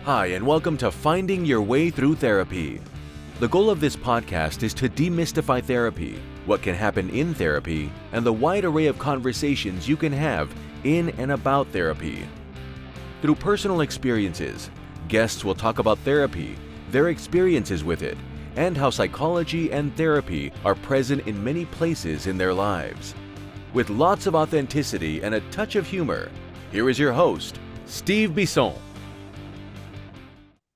Hi, and welcome to Finding Your Way Through Therapy. The goal of this podcast is to demystify therapy, what can happen in therapy, and the wide array of conversations you can have in and about therapy. Through personal experiences, guests will talk about therapy, their experiences with it, and how psychology and therapy are present in many places in their lives. With lots of authenticity and a touch of humor, here is your host, Steve Bisson.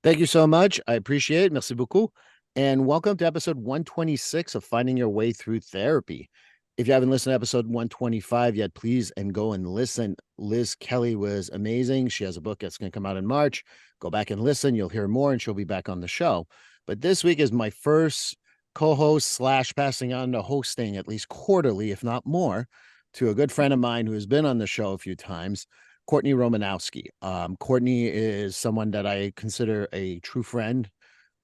Thank you so much. I appreciate it. Merci beaucoup. And welcome to episode 126 of Finding Your Way Through Therapy. If you haven't listened to episode 125 yet, please and go and listen. Liz Kelly was amazing. She has a book that's going to come out in March. Go back and listen. You'll hear more and she'll be back on the show. But this week is my first co-host / passing on to hosting, at least quarterly, if not more, to a good friend of mine who has been on the show a few times, Courtney Romanowski. Courtney is someone that I consider a true friend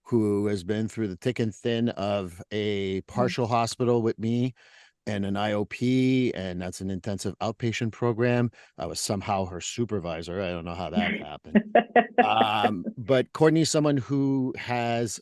who has been through the thick and thin of a partial hospital with me and an IOP, and that's an intensive outpatient program. I was somehow her supervisor. I don't know how that happened. But Courtney's someone who has,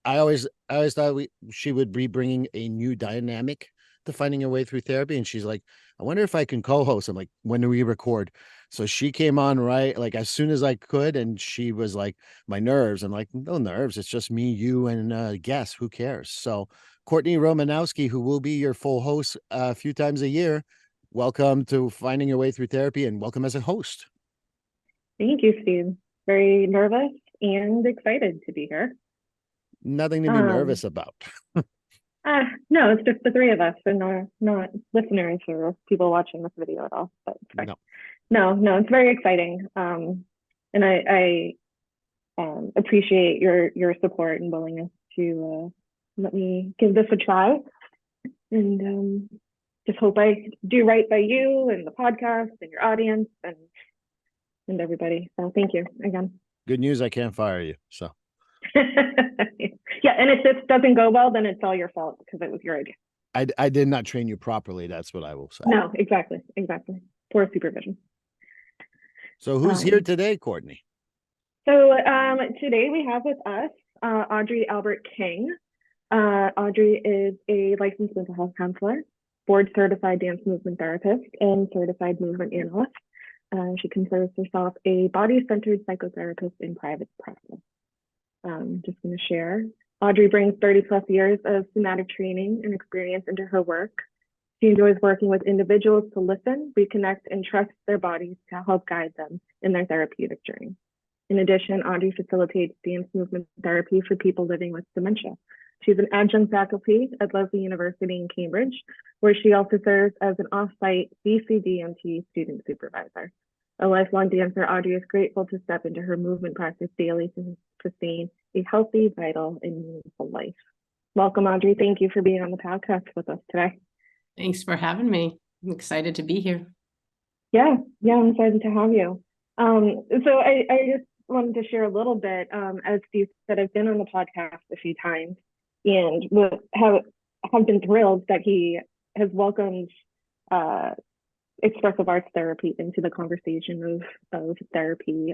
I always thought she would be bringing a new dynamic to Finding Your Way Through Therapy. And she's like, I wonder if I can co-host. I'm like, when do we record? So she came on right like as soon as I could, and she was like, my nerves. I'm like, no nerves. It's just me, you, and a guest. Who cares? So Courtney Romanowski, who will be your full host a few times a year, welcome to Finding Your Way Through Therapy, and welcome as a host. Thank you, Steve. Very nervous and excited to be here. Nothing to be nervous about. No, it's just the three of us and not listeners or people watching this video at all. But no, it's very exciting. And I appreciate your support and willingness to let me give this a try. And just hope I do right by you and the podcast and your audience and everybody. So thank you again. Good news, I can't fire you. So yeah, and if this doesn't go well, then it's all your fault because it was your idea. I did not train you properly. That's what I will say. No, exactly. Poor supervision. So who's here today, Courtney? So today we have with us Audrey Albert King. Audrey is a licensed mental health counselor, board certified dance movement therapist, and certified movement analyst. She considers herself a body-centered psychotherapist in private practice. Just going to share. Audrey brings 30 plus years of somatic training and experience into her work. She enjoys working with individuals to listen, reconnect, and trust their bodies to help guide them in their therapeutic journey. In addition, Audrey facilitates dance movement therapy for people living with dementia. She's an adjunct faculty at Lesley University in Cambridge, where she also serves as an off-site BCDMT student supervisor. A lifelong dancer, Audrey is grateful to step into her movement practice daily to sustain a healthy, vital, and meaningful life. Welcome, Audrey. Thank you for being on the podcast with us today. Thanks for having me. I'm excited to be here. Yeah, I'm excited to have you. So I just wanted to share a little bit. As Steve said, I've been on the podcast a few times and have been thrilled that he has welcomed expressive arts therapy into the conversation of therapy.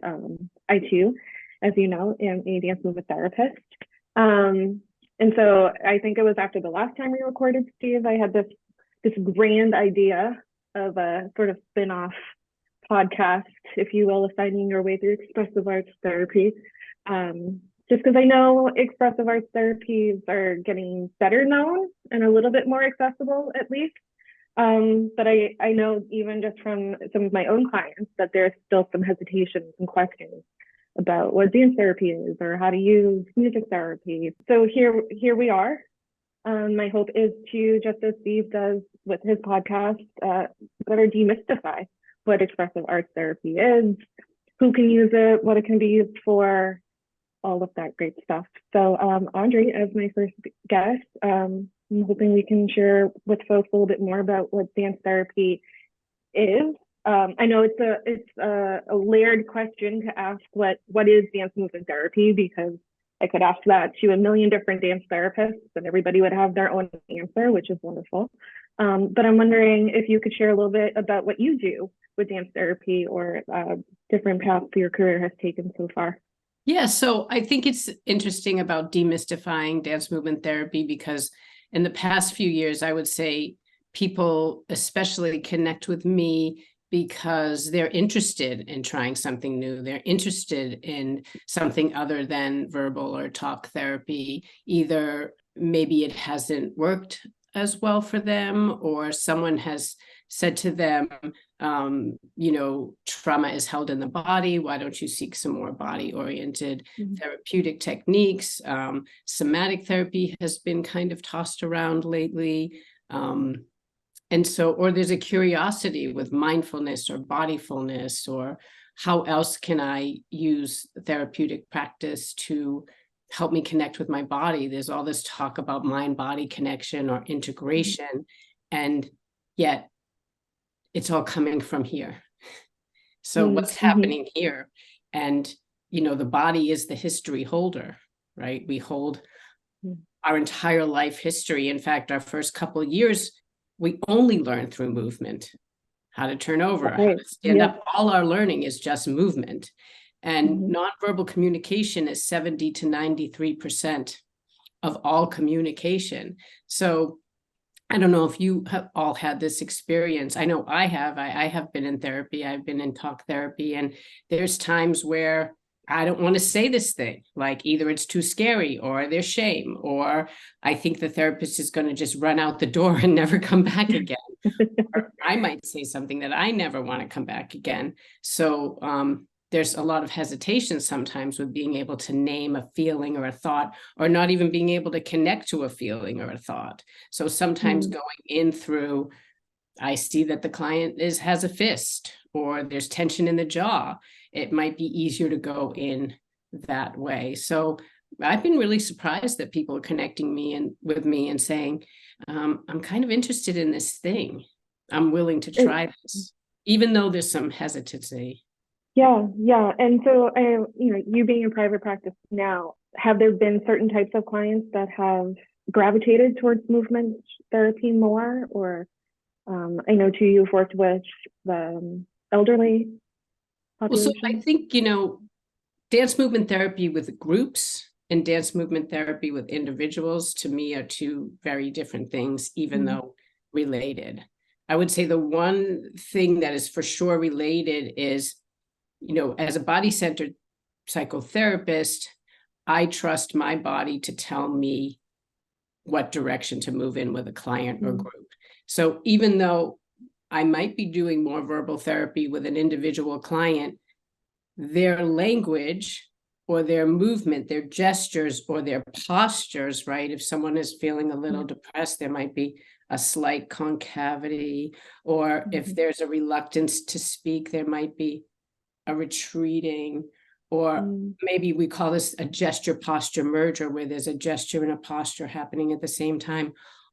I too, as you know, am a dance movement therapist. And so I think it was after the last time we recorded, Steve, I had this grand idea of a sort of spin-off podcast, if you will, of Finding Your Way Through Expressive Arts Therapy. Just because I know expressive arts therapies are getting better known and a little bit more accessible, at least. But I know even just from some of my own clients that there's still some hesitations and questions about what dance therapy is or how to use music therapy. So here we are. My hope is to, just as Steve does with his podcast, better demystify what expressive arts therapy is, who can use it, what it can be used for, all of that great stuff. So Audrey, as my first guest, I'm hoping we can share with folks a little bit more about what dance therapy is. I know it's a layered question to ask what is dance movement therapy, because I could ask that to a million different dance therapists and everybody would have their own answer, which is wonderful. But I'm wondering if you could share a little bit about what you do with dance therapy or different paths your career has taken so far. Yeah, so I think it's interesting about demystifying dance movement therapy because in the past few years, I would say people especially connect with me because they're interested in trying something new. They're interested in something other than verbal or talk therapy. Either maybe it hasn't worked as well for them, or someone has said to them, trauma is held in the body. Why don't you seek some more body-oriented therapeutic techniques? Somatic therapy has been kind of tossed around lately. And so, or there's a curiosity with mindfulness or bodyfulness, or how else can I use therapeutic practice to help me connect with my body? There's all this talk about mind-body connection or integration, and yet it's all coming from here. So what's happening here? And, the body is the history holder, right? We hold our entire life history. In fact, our first couple of years, we only learn through movement, how to turn over, how to stand up. All our learning is just movement. And nonverbal communication is 70 to 93% of all communication. So I don't know if you have all had this experience. I know I have. I have been in therapy. I've been in talk therapy. And there's times where I don't want to say this thing, like either it's too scary or there's shame, or I think the therapist is going to just run out the door and never come back again. Or I might say something that I never want to come back again. So there's a lot of hesitation sometimes with being able to name a feeling or a thought, or not even being able to connect to a feeling or a thought. So sometimes going in through, I see that the client has a fist, or there's tension in the jaw. It might be easier to go in that way. So I've been really surprised that people are connecting with me and saying, I'm kind of interested in this thing. I'm willing to try this, even though there's some hesitancy. Yeah. And so, you being in private practice now, have there been certain types of clients that have gravitated towards movement therapy more? Or I know too, you've worked with the elderly population. Well, so I think, dance movement therapy with groups and dance movement therapy with individuals, to me, are two very different things, even though related. I would say the one thing that is for sure related is, as a body-centered psychotherapist, I trust my body to tell me what direction to move in with a client or group. So even though I might be doing more verbal therapy with an individual client, their language or their movement, their gestures or their postures, right? If someone is feeling a little depressed, there might be a slight concavity, or if there's a reluctance to speak, there might be a retreating, or maybe we call this a gesture posture merger, where there's a gesture and a posture happening at the same time.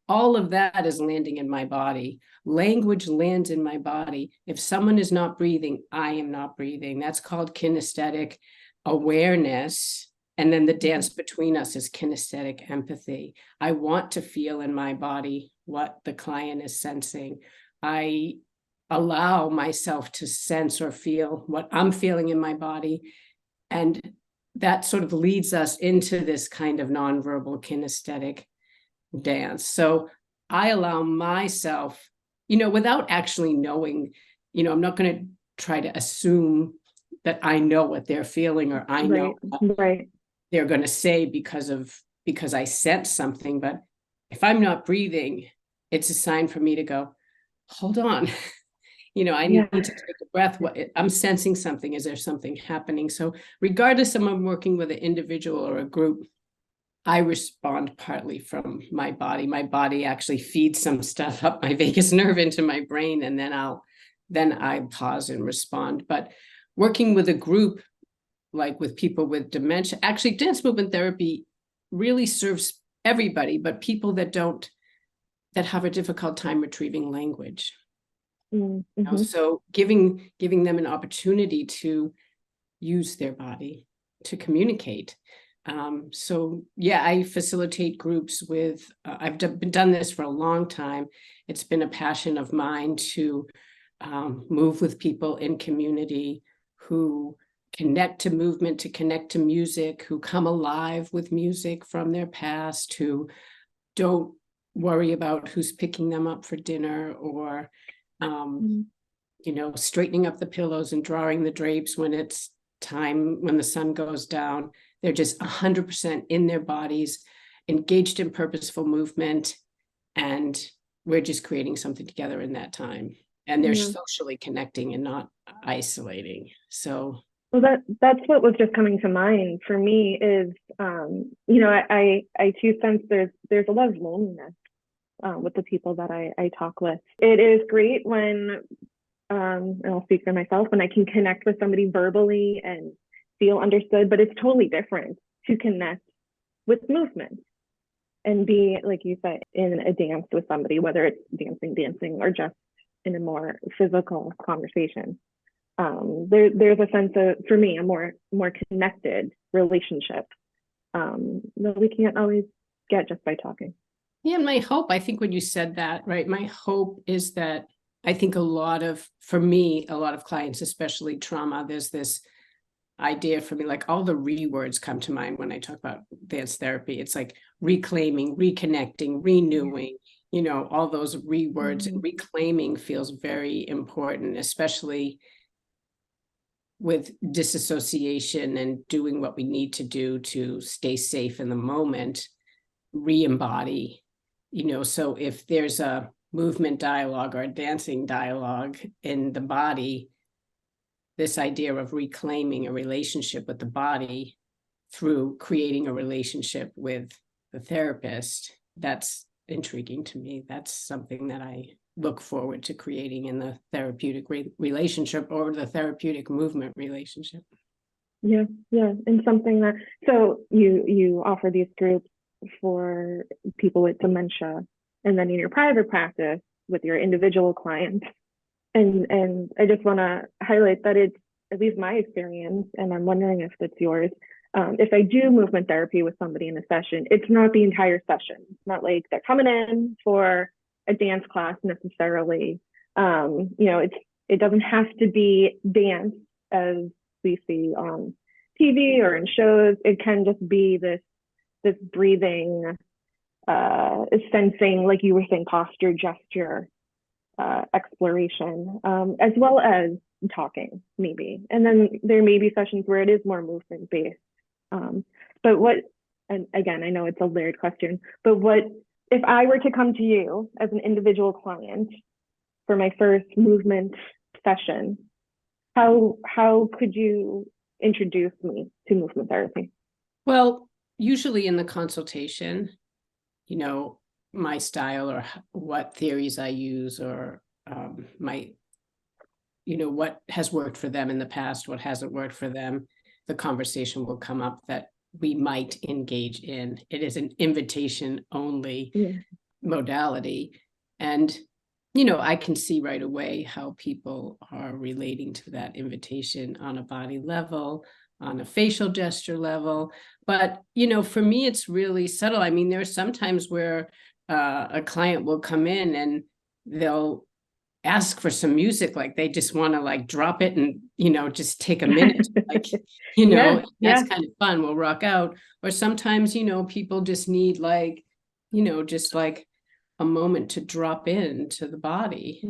All of that is landing in my body. Language lands in my body. If someone is not breathing, I am not breathing. That's called kinesthetic awareness. And then the dance between us is kinesthetic empathy. I want to feel in my body what the client is sensing. I allow myself to sense or feel what I'm feeling in my body. And that sort of leads us into this kind of nonverbal kinesthetic dance. So I allow myself, without actually knowing, I'm not going to try to assume that I know what they're feeling, or I know what they're going to say because I sense something. But if I'm not breathing, it's a sign for me to go, hold on. I need to take a breath. I'm sensing something. Is there something happening? So regardless of I'm working with an individual or a group, I respond partly from my body. My body actually feeds some stuff up my vagus nerve into my brain, and then I pause and respond. But working with a group, like with people with dementia, actually dance movement therapy really serves everybody, but people that have a difficult time retrieving language. So giving them an opportunity to use their body to communicate. I facilitate groups with, I've done this for a long time. It's been a passion of mine to move with people in community who connect to movement, to connect to music, who come alive with music from their past, who don't worry about who's picking them up for dinner, or straightening up the pillows and drawing the drapes when it's time, when the sun goes down. They're just 100% in their bodies, engaged in purposeful movement, and we're just creating something together in that time. And they're socially connecting and not isolating. So, well, that's what was just coming to mind for me is, I too sense there's a lot of loneliness with the people that I talk with. It is great when, and I'll speak for myself, when I can connect with somebody verbally and feel understood, but it's totally different to connect with movement and be, like you said, in a dance with somebody, whether it's dancing, or just in a more physical conversation. There's a sense of, for me, a more connected relationship that we can't always get just by talking. Yeah, my hope, I think when you said that, right, my hope is that I think for me, a lot of clients, especially trauma, there's this idea for me, like all the words come to mind when I talk about dance therapy. It's like reclaiming, reconnecting, renewing, all those words. And reclaiming feels very important, especially with disassociation and doing what we need to do to stay safe in the moment, re-embody, so if there's a movement dialogue or a dancing dialogue in the body, this idea of reclaiming a relationship with the body through creating a relationship with the therapist, that's intriguing to me. That's something that I look forward to creating in the therapeutic relationship, or the therapeutic movement relationship. Yeah. And something that, so you offer these groups for people with dementia, and then in your private practice with your individual clients. And I just want to highlight that it's, at least my experience, and I'm wondering if it's yours, if I do movement therapy with somebody in a session, it's not the entire session. It's not like they're coming in for a dance class necessarily. It doesn't have to be dance as we see on TV or in shows. It can just be this breathing, sensing, like you were saying, posture, gesture, exploration, as well as talking, maybe. And then there may be sessions where it is more movement based. But what, and again, I know it's a layered question, but what if I were to come to you as an individual client for my first movement session? How could you introduce me to movement therapy? Well, usually in the consultation, my style, or what theories I use, or what has worked for them in the past, what hasn't worked for them, the conversation will come up that we might engage in. It is an invitation only modality. And, I can see right away how people are relating to that invitation on a body level, on a facial gesture level. But, for me, it's really subtle. I mean, there are some times where a client will come in and they'll ask for some music, like they just want to like drop it and, just take a minute, like, that's kind of fun. We'll rock out. Or sometimes, people just need like, just like a moment to drop into the body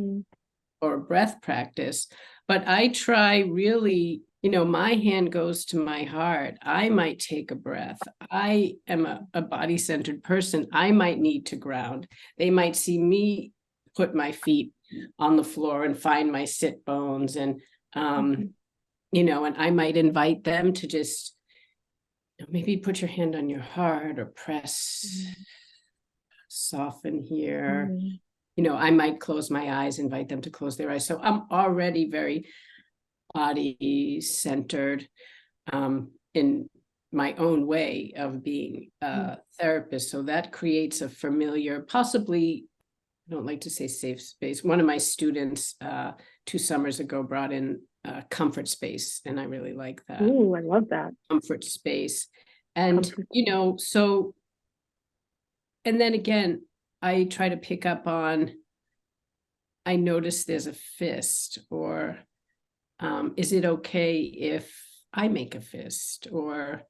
or breath practice. But I try really, my hand goes to my heart. I might take a breath. I am a body-centered person. I might need to ground. They might see me put my feet on the floor and find my sit bones. And, and I might invite them to just maybe put your hand on your heart or press, soften here. I might close my eyes, invite them to close their eyes. So I'm already very body centered in my own way of being a therapist. So that creates a familiar, possibly, I don't like to say safe space. One of my students 2 summers ago brought in a comfort space, and I really like that. Ooh, I love that. Comfort space. And, so, and then again, I try to pick up on, I notice there's a fist, or is it okay if I make a fist, or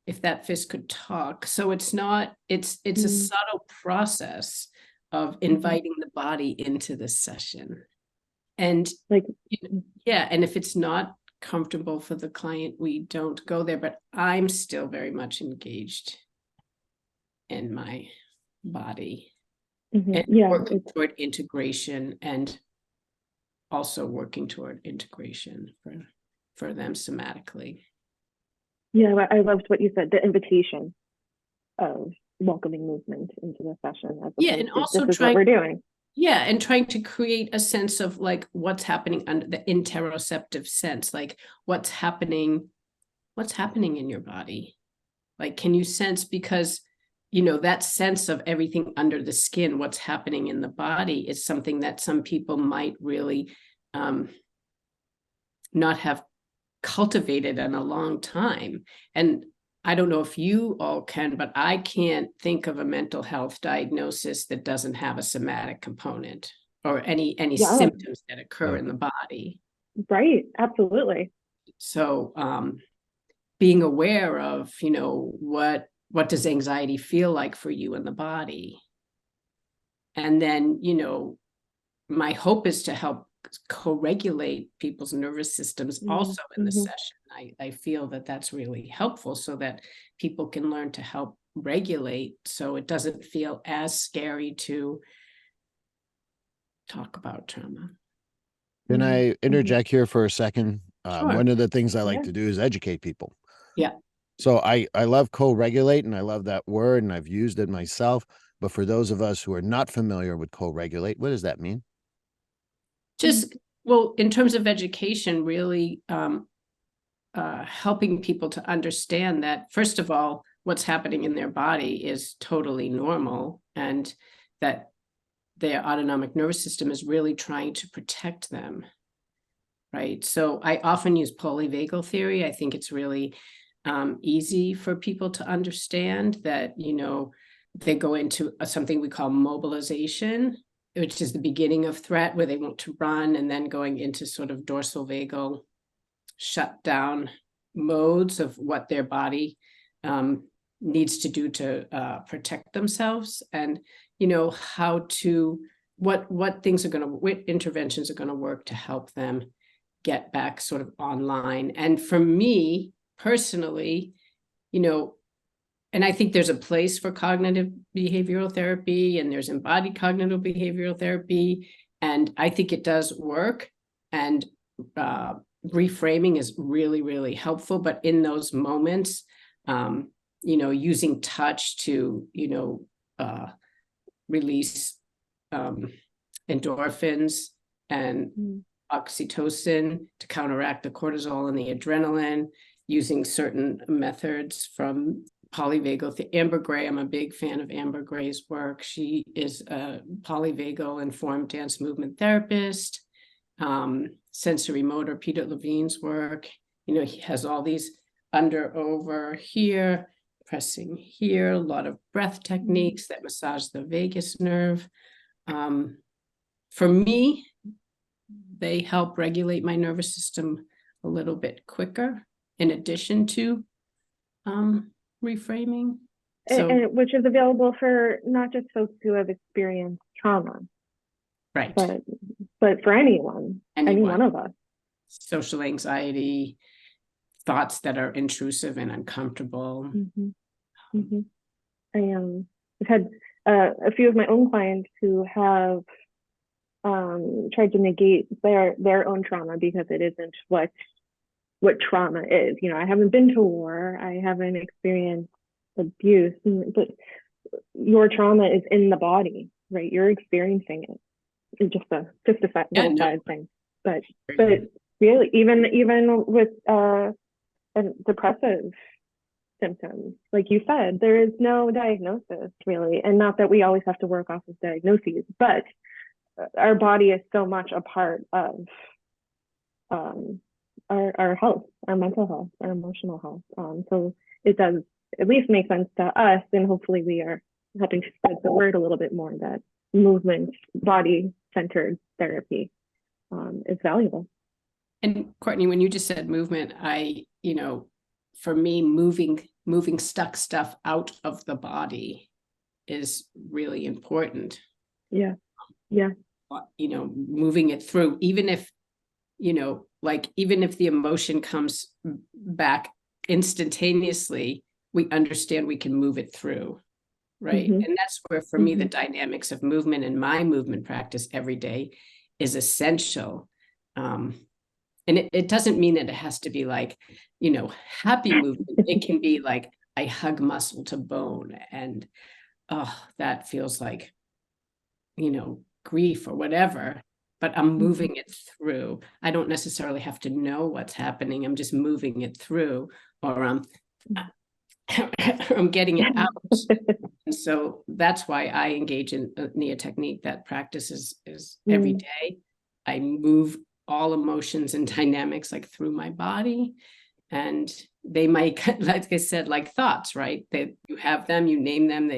if that fist could talk. So it's not, it's a subtle process of inviting the body into the session. And Like, yeah, and if it's not comfortable for the client, we don't go there, but I'm still very much engaged in my body and working toward integration, and also working toward integration for them somatically. Yeah, I loved what you said, the invitation of welcoming movement into the session. As And also this is what we're doing. Yeah, and trying to create a sense of like what's happening under the interoceptive sense, like what's happening in your body. Like, can you sense, because that sense of everything under the skin, what's happening in the body, is something that some people might really not have cultivated in a long time. And I don't know if you all can, but I can't think of a mental health diagnosis that doesn't have a somatic component, or any symptoms that occur in the body. Right. Absolutely. So being aware of, what does anxiety feel like for you in the body? And then, my hope is to help co-regulate people's nervous systems also in the session. I feel that that's really helpful, so that people can learn to help regulate, so it doesn't feel as scary to talk about trauma. Can I interject here for a second? Sure. One of the things I like to do is educate people. Yeah. So I love co-regulate, and I love that word, and I've used it myself. But for those of us who are not familiar with co-regulate, what does that mean? Just, well, in terms of education, really helping people to understand that, first of all, what's happening in their body is totally normal, and that their autonomic nervous system is really trying to protect them, right? So I often use polyvagal theory. I think it's really easy for people to understand that, they go into something we call mobilization, which is the beginning of threat, where they want to run, and then going into sort of dorsal vagal shutdown modes of what their body needs to do to protect themselves, and how to what things are going to, what interventions are going to work to help them get back sort of online. And for me personally, and I think there's a place for cognitive behavioral therapy, and there's embodied cognitive behavioral therapy, and I think it does work, and reframing is really, really helpful. But in those moments, using touch to, release endorphins and oxytocin to counteract the cortisol and the adrenaline, using certain methods from polyvagal. Amber Gray, I'm a big fan of Amber Gray's work. She is a polyvagal informed dance movement therapist. Sensory motor, Peter Levine's work, he has all these under, over here, pressing here, a lot of breath techniques that massage the vagus nerve. For me, they help regulate my nervous system a little bit quicker, in addition to reframing. And which is available for not just folks who have experienced trauma, right, but for any one of us. Social anxiety, thoughts that are intrusive and uncomfortable. I've had a few of my own clients who have tried to negate their own trauma because it isn't what trauma is. I haven't been to war, I haven't experienced abuse, but your trauma is in the body, right? You're experiencing it. It's just a side thing, but really, even with depressive symptoms, like you said, there is no diagnosis really, and not that we always have to work off of diagnoses, but our body is so much a part of our health, our mental health, our emotional health. So it does at least make sense to us, and hopefully we are helping to spread the word a little bit more that movement, body-centered therapy is valuable. And Courtney, when you just said movement, I for me, moving stuck stuff out of the body is really important. Yeah. Yeah. Moving it through, even if the emotion comes back instantaneously, we understand we can move it through. Right. Mm-hmm. And that's where, for me, the dynamics of movement and my movement practice every day is essential. And it doesn't mean that it has to be like, happy movement. It can be like, I hug muscle to bone, and that feels like, grief or whatever, but I'm moving it through. I don't necessarily have to know what's happening. I'm just moving it through, or I'm getting it out. And so that's why I engage in a NIA technique. That practice is every day. I move all emotions and dynamics like through my body, and they might, like I said, like thoughts, right? You have them, you name them,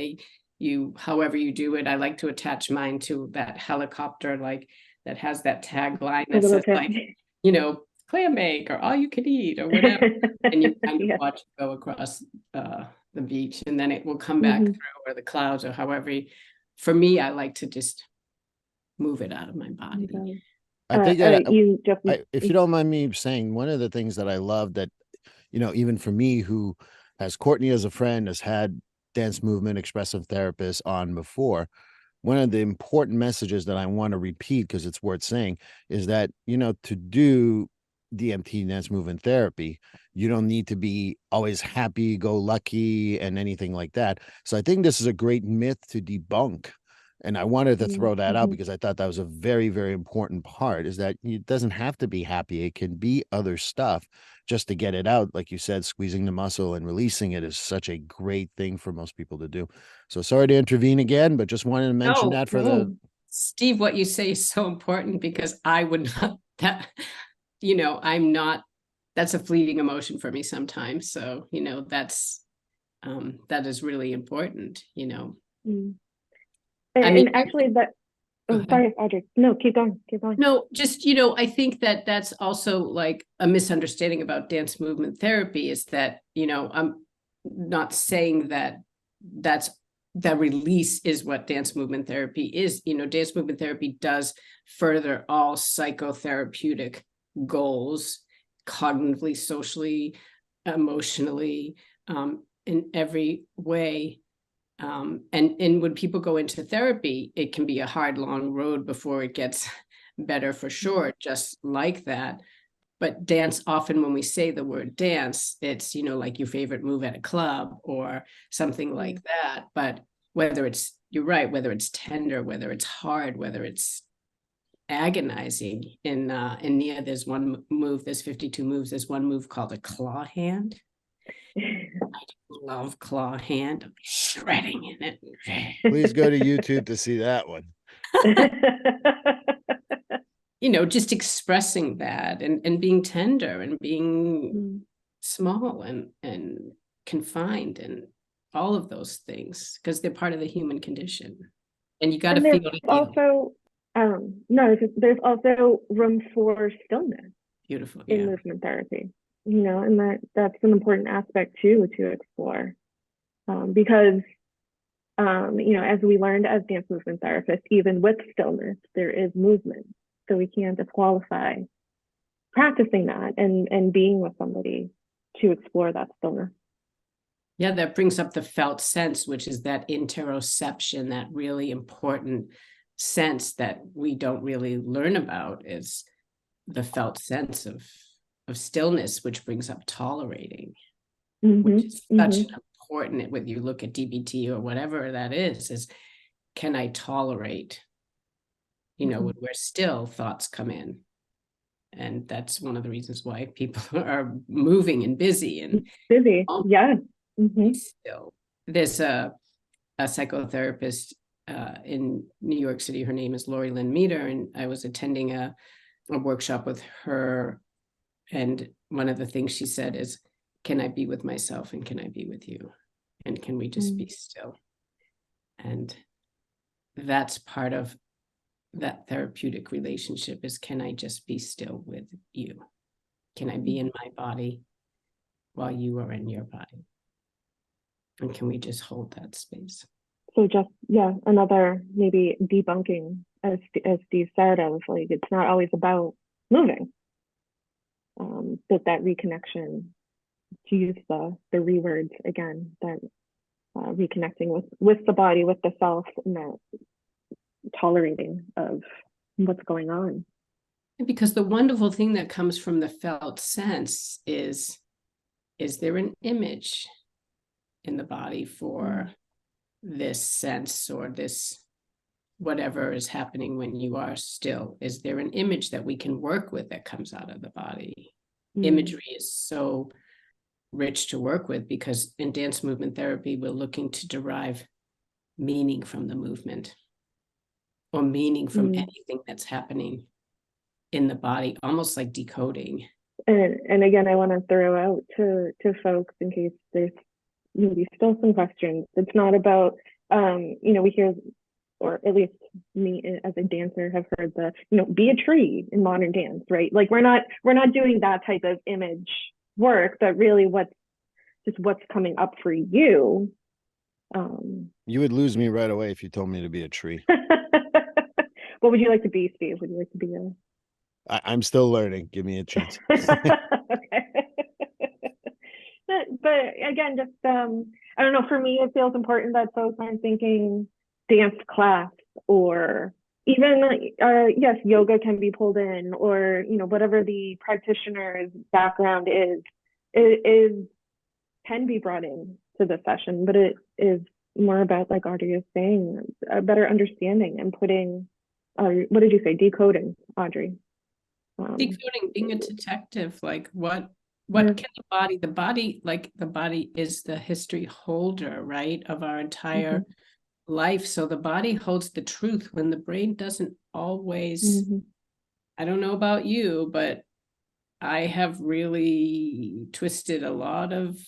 however you do it. I like to attach mine to that helicopter, like that has that tagline that says like, clam bake or all you can eat or whatever. And you kind of watch it go across the beach, and then it will come back through, or the clouds, or however. For me, I like to just move it out of my body. I think that if you don't mind me saying, one of the things that I love that, even for me, who has Courtney as a friend, has had dance movement expressive therapists on before, one of the important messages that I want to repeat, because it's worth saying, is that, to do DMT, dance movement therapy, you don't need to be always happy go lucky and anything like that. So I think this is a great myth to debunk. And I wanted to throw that out because I thought that was a very, very important part, is that it doesn't have to be happy. It can be other stuff just to get it out. Like you said, squeezing the muscle and releasing it is such a great thing for most people to do. So sorry to intervene again, but just wanted to mention that for the... Steve, what you say is so important, because I would not, I'm not, that's a fleeting emotion for me sometimes. So, that is really important, And actually that, sorry, Audrey. No, keep going. No, just, I think that that's also like a misunderstanding about dance movement therapy, is that, I'm not saying that the release is what dance movement therapy is. Dance movement therapy does further all psychotherapeutic goals, cognitively, socially, emotionally, in every way. And when people go into therapy, it can be a hard, long road before it gets better, for sure, just like that. But dance, often when we say the word dance, it's, like your favorite move at a club or something like that. But you're right, whether it's tender, whether it's hard, whether it's agonizing. In NIA, there's one move, there's 52 moves. There's one move called a claw hand. I love claw hand. I'm shredding in it. Please go to YouTube to see that one. Just expressing that and being tender and being small and confined and all of those things, because they're part of the human condition. And you got to feel it. Also, there's also room for stillness. Beautiful. In movement therapy, and that's an important aspect too to explore, because as we learned as dance movement therapists, even with stillness, there is movement. So we can't disqualify practicing that and being with somebody to explore that stillness. Yeah, that brings up the felt sense, which is that interoception, that really important sense that we don't really learn about, is the felt sense of stillness, which brings up tolerating, which is such an important, whether you look at DBT or whatever that is can I tolerate, when we're still, thoughts come in. And that's one of the reasons why people are moving and busy. Yeah. Still, there's a psychotherapist in New York City. Her name is Lori Lynn Meter, and I was attending a workshop with her. And one of the things she said is, can I be with myself and can I be with you? And can we just be still? And that's part of that therapeutic relationship, is, can I just be still with you? Can I be in my body while you are in your body? And can we just hold that space? So just, yeah, another maybe debunking, as Steve said, of like, it's not always about moving, but that reconnection, to use the rewords again, that reconnecting with the body, with the self, and that tolerating of what's going on. Because the wonderful thing that comes from the felt sense is there an image in the body for this sense or this whatever is happening when you are still? Is there an image that we can work with that comes out of the body? Imagery is so rich to work with, because in dance movement therapy, we're looking to derive meaning from the movement, or meaning from anything that's happening in the body, almost like decoding. And again, I want to throw out to folks, in case there's maybe still some questions. It's not about, we hear, or at least me as a dancer have heard the, be a tree in modern dance, right? Like we're not doing that type of image work, but really what's coming up for you. You would lose me right away if you told me to be a tree. What would you like to be, Steve? Would you like to be a... I'm still learning. Give me a chance. Okay. But again, just I don't know, for me it feels important that folks aren't thinking dance class, or even yes, yoga can be pulled in, or whatever the practitioner's background is can be brought in to the session, but it is more about, like Audrey is saying, a better understanding and putting what did you say, decoding, Audrey? Decoding, being a detective, like what can the body is the history holder, right, of our entire life. So the body holds the truth when the brain doesn't always. I don't know about you, but I have really twisted a lot of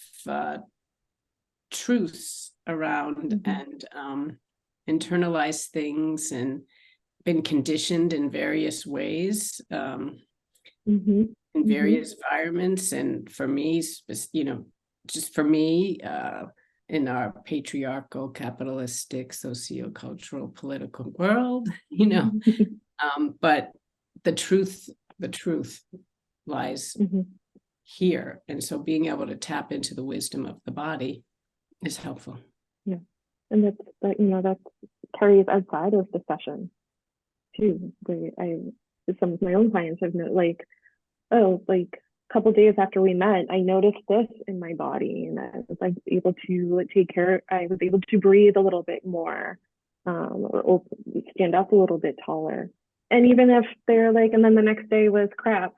truths around and internalized things and been conditioned in various ways, in various environments. And for me, just for me, in our patriarchal, capitalistic, sociocultural, political world, but the truth lies here. And so being able to tap into the wisdom of the body is helpful. Yeah. And that carries outside of the session too. Some of my own clients have like a couple days after we met, I noticed this in my body, and I was like able to I was able to breathe a little bit more, or stand up a little bit taller. And even if they're like, and then the next day was crap,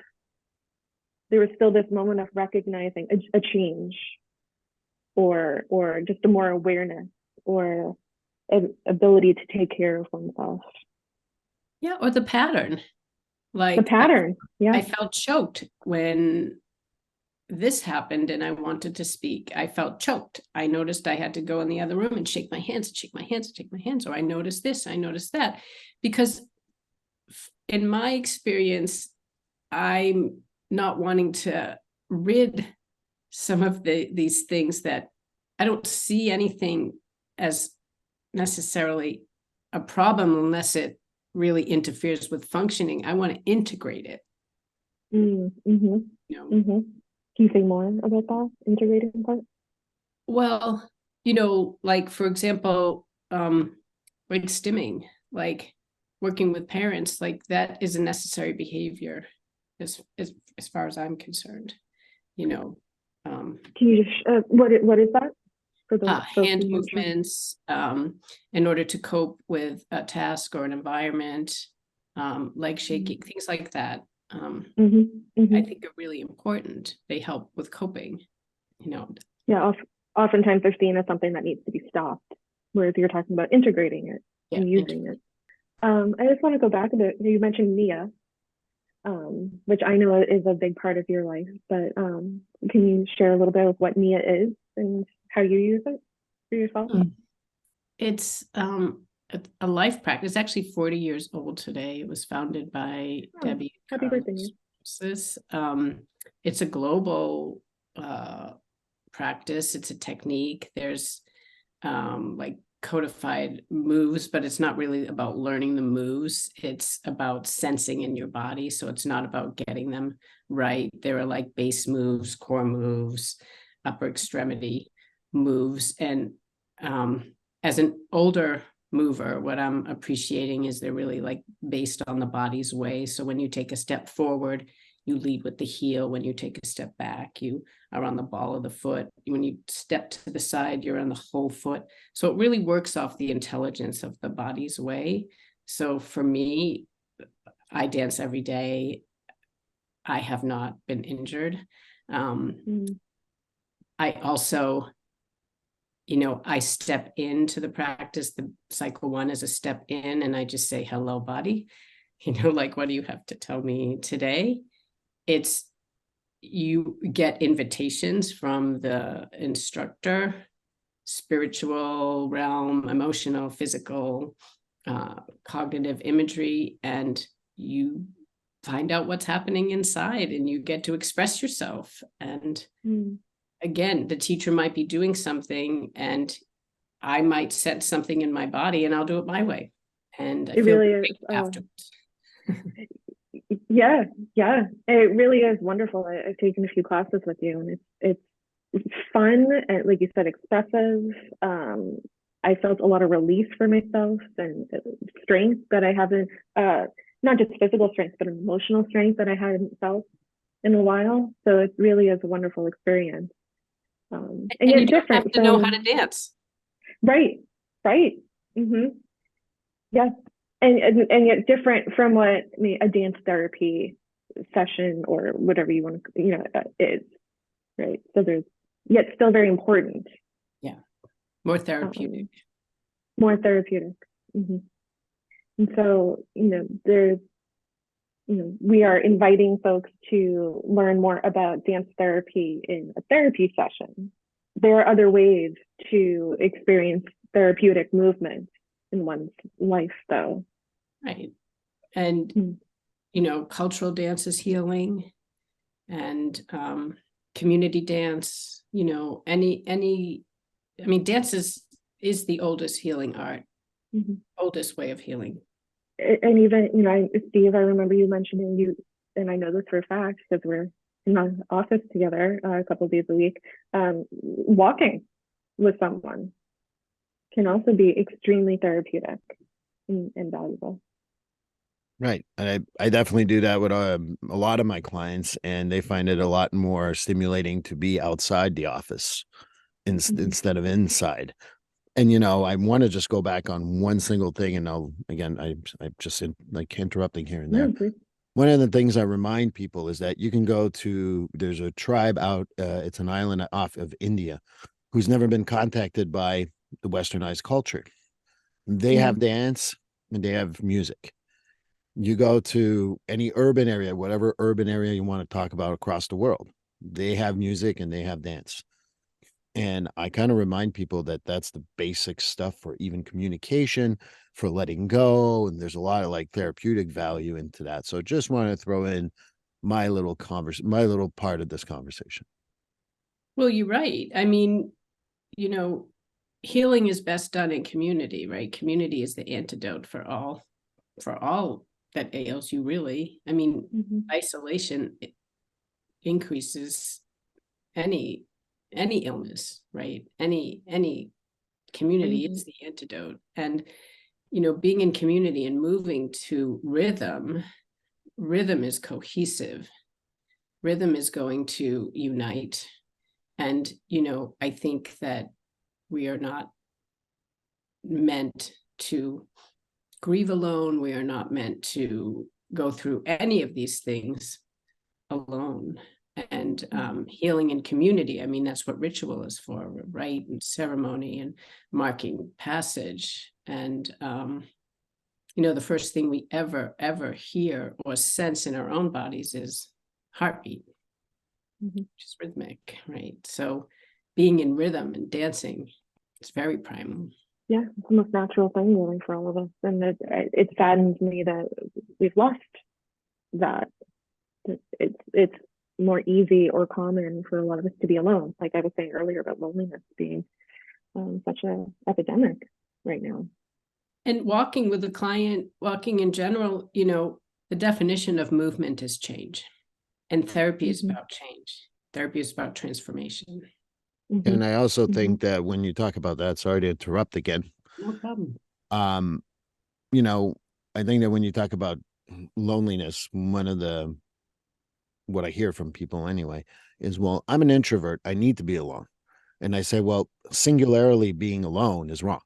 there was still this moment of recognizing a change, or just a more awareness, or an ability to take care of oneself. Yeah, or the pattern. Like the pattern. I felt choked when this happened and I wanted to speak. I felt choked. I noticed I had to go in the other room and shake my hands. Or I noticed this, I noticed that. Because in my experience, I'm not wanting to rid some of these things that I don't see anything as necessarily a problem unless it really interferes with functioning. I want to integrate it. Can you say more about that integrating part? Well, like for example, like stimming, like working with parents, like that is a necessary behavior as far as I'm concerned. Can you just what is that? For the hand movements, in order to cope with a task or an environment, leg shaking, things like that. I think are really important. They help with coping. Yeah, oftentimes they're seen as something that needs to be stopped, whereas you're talking about integrating it and using it. I just want to go back a bit. You mentioned Mia, which I know is a big part of your life, but can you share a little bit of what Mia is and how you use it for yourself? It's a life practice. It's actually 40 years old today. It was founded by Debbie. Happy birthday. It's a global practice. It's a technique. There's like codified moves, but it's not really about learning the moves. It's about sensing in your body. So it's not about getting them right. There are like base moves, core moves, upper extremity moves. And as an older mover, what I'm appreciating is they're really like based on the body's way. So when you take a step forward, you lead with the heel. When you take a step back, you are on the ball of the foot. When you step to the side, you're on the whole foot. So it really works off the intelligence of the body's way. So for me, I dance every day. I have not been injured. I also, I step into the practice. The cycle 1 is a step in, and I just say, hello, body. Like, what do you have to tell me today? It's, you get invitations from the instructor, spiritual realm, emotional, physical, cognitive imagery, and you find out what's happening inside, and you get to express yourself. And again, the teacher might be doing something, and I might set something in my body, and I'll do it my way. And I feel really great afterwards. Yeah, it really is wonderful. I've taken a few classes with you, and it's fun and, like you said, expressive. I felt a lot of release for myself and strength that I haven't, not just physical strength, but emotional strength that I hadn't felt in a while. So it really is a wonderful experience. And yet you don't different have to know how to dance. Right. Yes. And yet different from what a dance therapy session or whatever you want to, is, right? So there's, yet still very important. Yeah. More therapeutic. More therapeutic. And so, there's, we are inviting folks to learn more about dance therapy in a therapy session. There are other ways to experience therapeutic movement in one's life, though. Right. And, cultural dance is healing, and community dance, dance is the oldest healing art, oldest way of healing. And even, Steve, I remember you mentioning you, and I know this for a fact because we're in the office together a couple of days a week, walking with someone can also be extremely therapeutic and valuable. Right. And I definitely do that with a lot of my clients, and they find it a lot more stimulating to be outside the office instead of inside. And, I want to just go back on one single thing, and I'm just like interrupting here and there. One of the things I remind people is that you can go to, there's a tribe out, it's an island off of India, who's never been contacted by the westernized culture. They have dance and they have music. You go to any urban area, whatever urban area you want to talk about across the world, they have music and they have dance. And I kind of remind people that that's the basic stuff for even communication, for letting go. And there's a lot of like therapeutic value into that. So just want to throw in my little part of this conversation. Well, you're right. Healing is best done in community, right? Community is the antidote for all that ails you, really. Isolation increases any illness, right? Any community is the antidote. And being in community and moving to rhythm is cohesive. Rhythm is going to unite. And I think that we are not meant to grieve alone. We are not meant to go through any of these things alone. And healing in community, that's what ritual is for, right? And ceremony and marking passage. And the first thing we ever hear or sense in our own bodies is heartbeat, which is rhythmic, right? So being in rhythm and dancing, it's very primal. Yeah, it's the most natural thing really for all of us. And it saddens me that we've lost that. It's more easy or common for a lot of us to be alone. Like I was saying earlier about loneliness being such an epidemic right now. And walking with a client, walking in general, the definition of movement is change. And therapy is about change. Therapy is about transformation. And I also think that when you talk about that, sorry to interrupt again. No problem. I think that when you talk about loneliness, what I hear from people anyway is, well, I'm an introvert. I need to be alone. And I say, well, singularly being alone is wrong.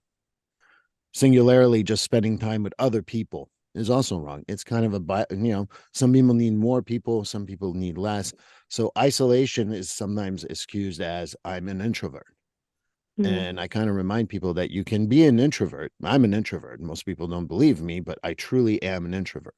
Singularly just spending time with other people is also wrong. It's kind of some people need more people, some people need less. So isolation is sometimes excused as I'm an introvert. And I kind of remind people that you can be an introvert. I'm an introvert. Most people don't believe me, but I truly am an introvert.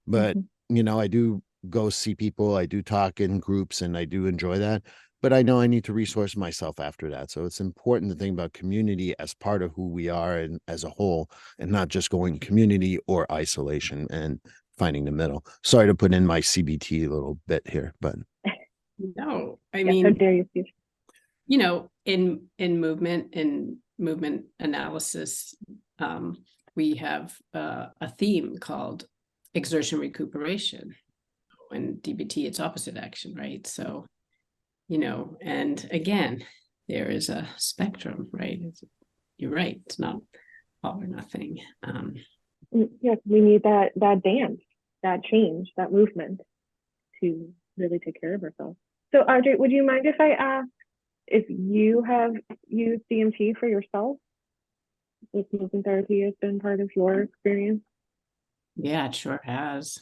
But, I do go see people. I do talk in groups and I do enjoy that. But I know I need to resource myself after that. So it's important to think about community as part of who we are and as a whole, and not just going community or isolation and finding the middle. Sorry to put in my CBT little bit here, but. No, I How mean, dare you, Steve? in movement analysis, we have a theme called exertion recuperation. When DBT, it's opposite action, right? So, and again, there is a spectrum, right? You're right. It's not all or nothing. Yes, we need that dance, that change, that movement to really take care of ourselves. So, Audrey, would you mind if I ask if you have used DMT for yourself? If movement therapy has been part of your experience? Yeah, it sure has.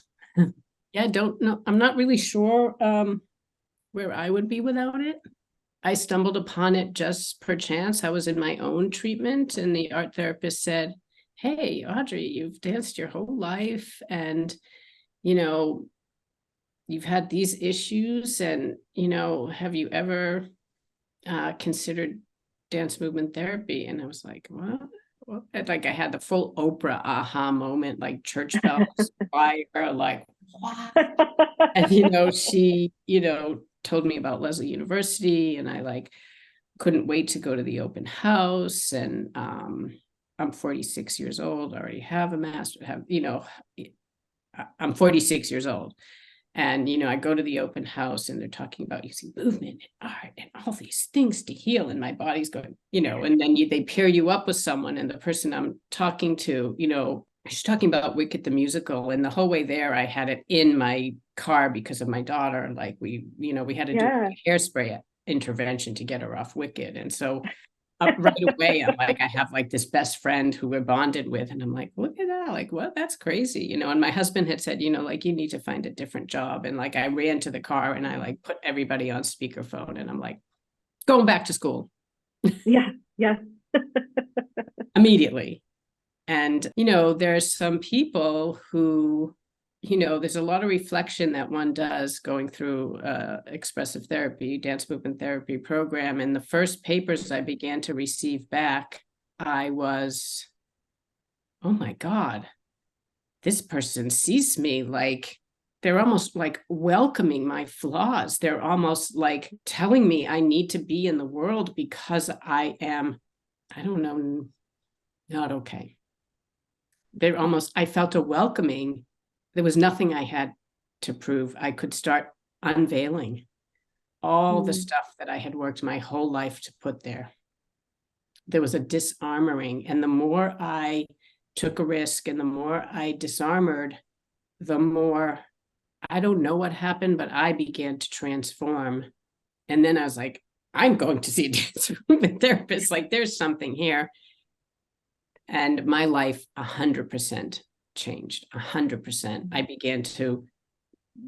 Yeah, I don't know. I'm not really sure where I would be without it. I stumbled upon it just per chance. I was in my own treatment and the art therapist said, "Hey, Audrey, you've danced your whole life and, you've had these issues and, have you ever considered dance movement therapy?" And I was like, "What?" Well, like I had the full Oprah aha moment, like church bells, fire, like what? And she, told me about Leslie University, and I couldn't wait to go to the open house. And I'm 46 years old, I already have a master, I'm 46 years old. And, I go to the open house and they're talking about using movement and art and all these things to heal. And my body's going, and then they pair you up with someone. And the person I'm talking to, she's talking about Wicked the musical. And the whole way there, I had it in my car because of my daughter. Like we had to do a hairspray intervention to get her off Wicked. And so right away, I'm like, I have this best friend who we're bonded with. And I'm like, look at that. Like, what? That's crazy. And my husband had said, you need to find a different job. And I ran to the car and I put everybody on speakerphone and I'm like, going back to school. Yeah. Immediately. And, there's some people who, there's a lot of reflection that one does going through expressive therapy, dance movement therapy program. And the first papers I began to receive back, I was, oh my God, this person sees me they're almost welcoming my flaws. They're almost telling me I need to be in the world because I am, I don't know, not okay. I felt a welcoming. There was nothing I had to prove. I could start unveiling all the stuff that I had worked my whole life to put there. There was a disarmoring. And the more I took a risk and the more I disarmored, the more, I don't know what happened, but I began to transform. And then I was like, I'm going to see a dance movement therapist. There's something here. And my life 100% changed, 100%. I began to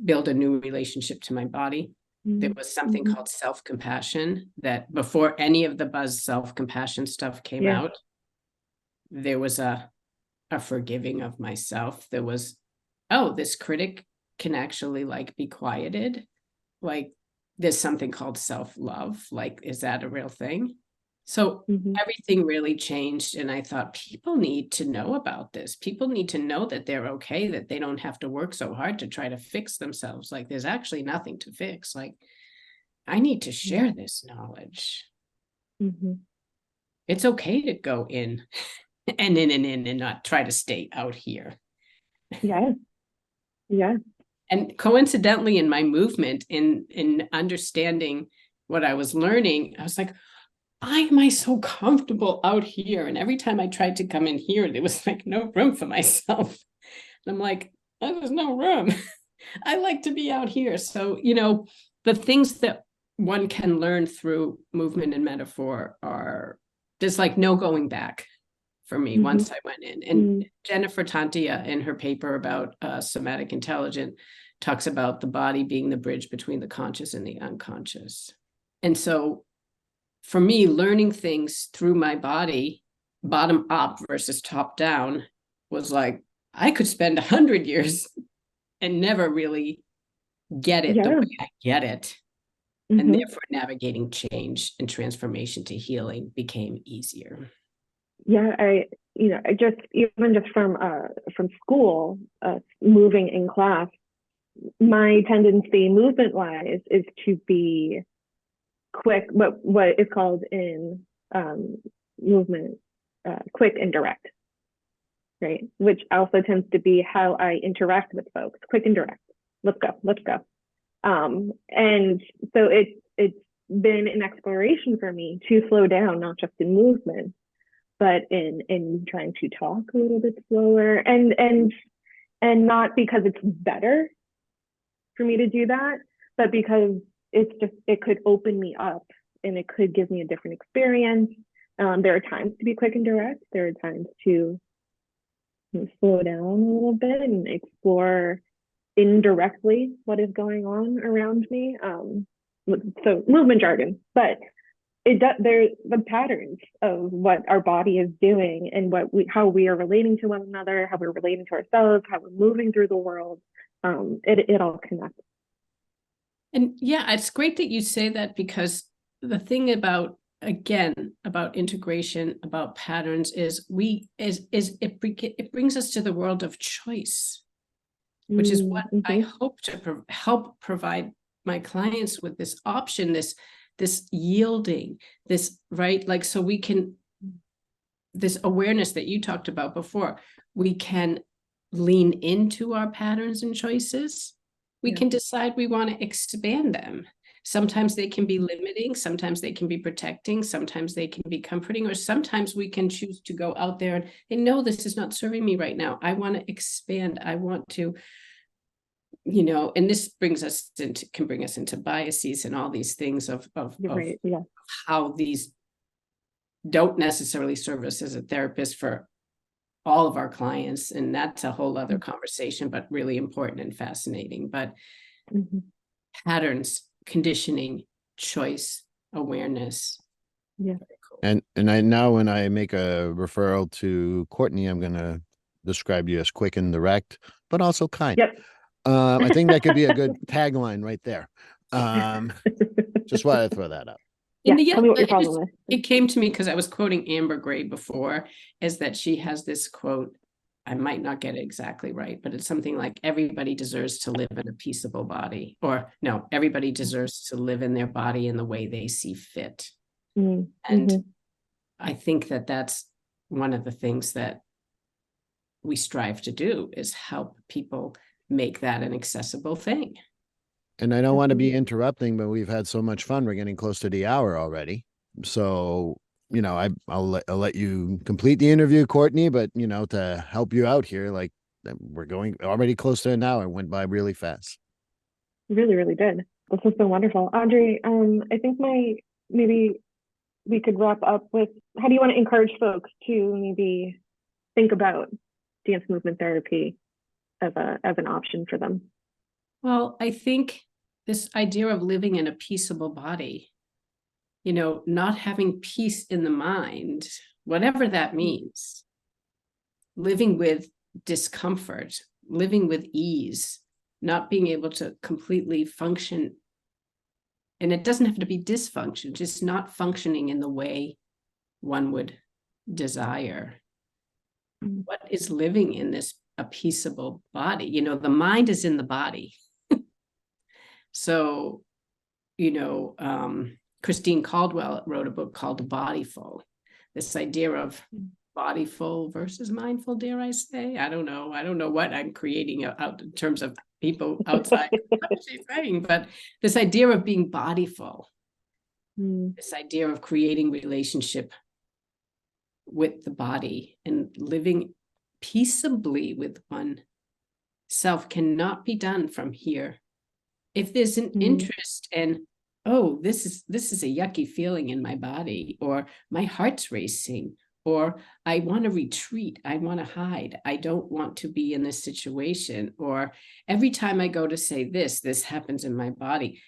build a new relationship to my body. There was something called self-compassion that before any of the buzz self-compassion stuff came out, there was a forgiving of myself. There was, this critic can actually be quieted. There's something called self-love. Is that a real thing? So Mhm. everything really changed. And I thought, people need to know about this. People need to know that they're okay, that they don't have to work so hard to try to fix themselves. Like, there's actually nothing to fix. Like, I need to share this knowledge. Mhm. It's okay to go in and in and not try to stay out here. Yeah. Yeah. And coincidentally, in my movement, in understanding what I was learning, I was like, why am I so comfortable out here? And every time I tried to come in here, there was like no room for myself. And I'm like, oh, there's no room. I like to be out here. So, the things that one can learn through movement and metaphor are, there's like no going back for me Mhm. once I went in. And Mm. Jennifer Tantia, in her paper about somatic intelligence, talks about the body being the bridge between the conscious and the unconscious. And so for me, learning things through my body, bottom up versus top down, was like, I could spend 100 years and never really get it the Yeah. way I get it. And Mhm. therefore navigating change and transformation to healing became easier. Yeah, I just even just from school, moving in class, my tendency movement wise is to be quick, what is called in movement, quick and direct, right? Which also tends to be how I interact with folks, quick and direct. Let's go. And so it's been an exploration for me to slow down, not just in movement, but in trying to talk a little bit slower, and not because it's better for me to do that, but because it could open me up and it could give me a different experience. There are times to be quick and direct. There are times to slow down a little bit and explore indirectly what is going on around me. So movement jargon, but there's the patterns of what our body is doing and how we are relating to one another, how we're relating to ourselves, how we're moving through the world. It all connects. And yeah, it's great that you say that, because the thing about integration, about patterns, is it brings us to the world of choice, which is what I hope to help provide my clients with, this option, this yielding, this, right? Like, so we can, this awareness that you talked about before, we can lean into our patterns and choices. We can decide we want to expand them. Sometimes they can be limiting, sometimes they can be protecting, sometimes they can be comforting, or sometimes we can choose to go out there and no, this is not serving me right now. I want to expand. I want to, and this can bring us into biases and all these things of Right. Yeah. how these don't necessarily serve us as a therapist for all of our clients. And that's a whole other conversation, but really important and fascinating. But patterns, conditioning, choice, awareness. Yeah. Cool. And I now, when I make a referral to Courtney, I'm going to describe you as quick and direct, but also kind. Yep. I think that could be a good tagline right there. Just wanted to throw that out. Yeah, tell me what your problem is. It came to me because I was quoting Amber Gray before, is that she has this quote. I might not get it exactly right, but it's something like, everybody deserves to live in a peaceable body, or no, everybody deserves to live in their body in the way they see fit. And I think that that's one of the things that we strive to do, is help people make that an accessible thing. And I don't want to be interrupting, but we've had so much fun. We're getting close to the hour already. So, I'll let you complete the interview, Courtney, but, to help you out here, like, we're going already close to an hour. It went by really fast. Really, really did. This has been wonderful. Audrey, I think maybe we could wrap up with, how do you want to encourage folks to maybe think about dance movement therapy as an option for them? Well, I think this idea of living in a peaceable body, not having peace in the mind, whatever that means, living with discomfort, living with ease, not being able to completely function. And it doesn't have to be dysfunction, just not functioning in the way one would desire. Mm. What is living in this a peaceable body? You know, the mind is in the body. So, you know, Christine Caldwell wrote a book called The Bodyful. This idea of bodyful versus mindful, dare I say? I don't know what I'm creating out in terms of people outside. What is she saying? But this idea of being bodyful, this idea of creating relationship with the body and living peaceably with oneself cannot be done from here. If there's an interest in, oh, this is a yucky feeling in my body, or my heart's racing, or I want to retreat, I want to hide, I don't want to be in this situation, or every time I go to say this happens in my body.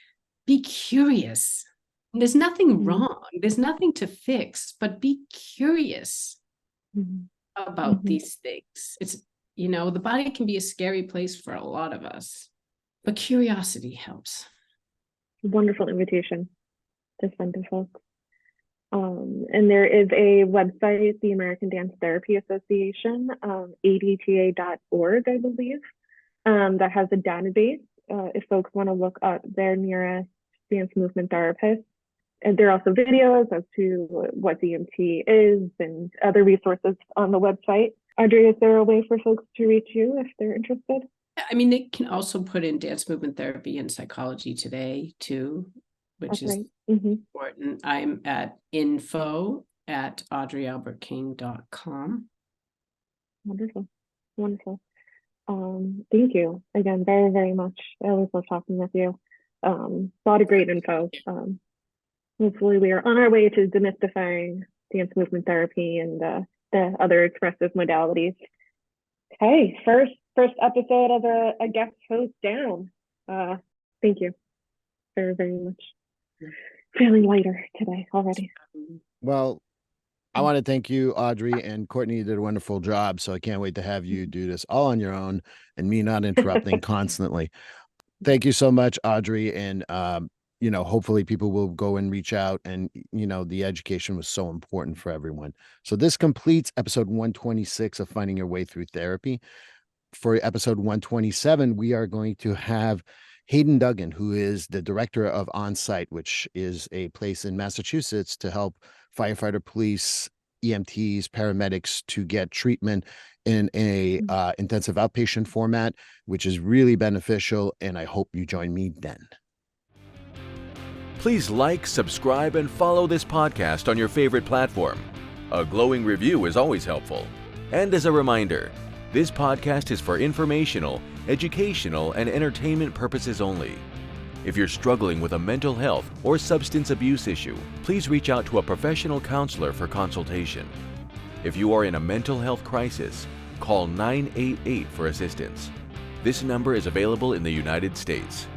Be curious. There's nothing wrong. There's nothing to fix, but be curious about these things. It's, you know, the body can be a scary place for a lot of us, but curiosity helps. Wonderful invitation to send to folks. And there is a website, the American Dance Therapy Association, adta.org, I believe, that has a database if folks want to look up their nearest dance movement therapist. And there are also videos as to what DMT is and other resources on the website. Audrey, is there a way for folks to reach you if they're interested? I mean, they can also put in dance movement therapy and psychology today too, which is important. I'm at info@audreyalbertking.com. Wonderful. Wonderful. Thank you again very, very much. I always love talking with you. A lot of great info. Hopefully we are on our way to demystifying dance movement therapy and the other expressive modalities. Okay, first episode of a guest host down. Thank you very, very much. Feeling lighter today already. Well, I want to thank you, Audrey, and Courtney. You did a wonderful job. So I can't wait to have you do this all on your own and me not interrupting constantly. Thank you so much, Audrey. And, you know, hopefully people will go and reach out, and, you know, the education was so important for everyone. So this completes episode 126 of Finding Your Way Through Therapy. For episode 127, we are going to have Hayden Duggan, who is the director of On-Site, which is a place in Massachusetts to help firefighter, police, EMTs, paramedics to get treatment in a intensive outpatient format, which is really beneficial. And I hope you join me then. Please like, subscribe, and follow this podcast on your favorite platform. A glowing review is always helpful. And as a reminder, this podcast is for informational, educational, and entertainment purposes only. If you're struggling with a mental health or substance abuse issue, please reach out to a professional counselor for consultation. If you are in a mental health crisis, call 988 for assistance. This number is available in the United States.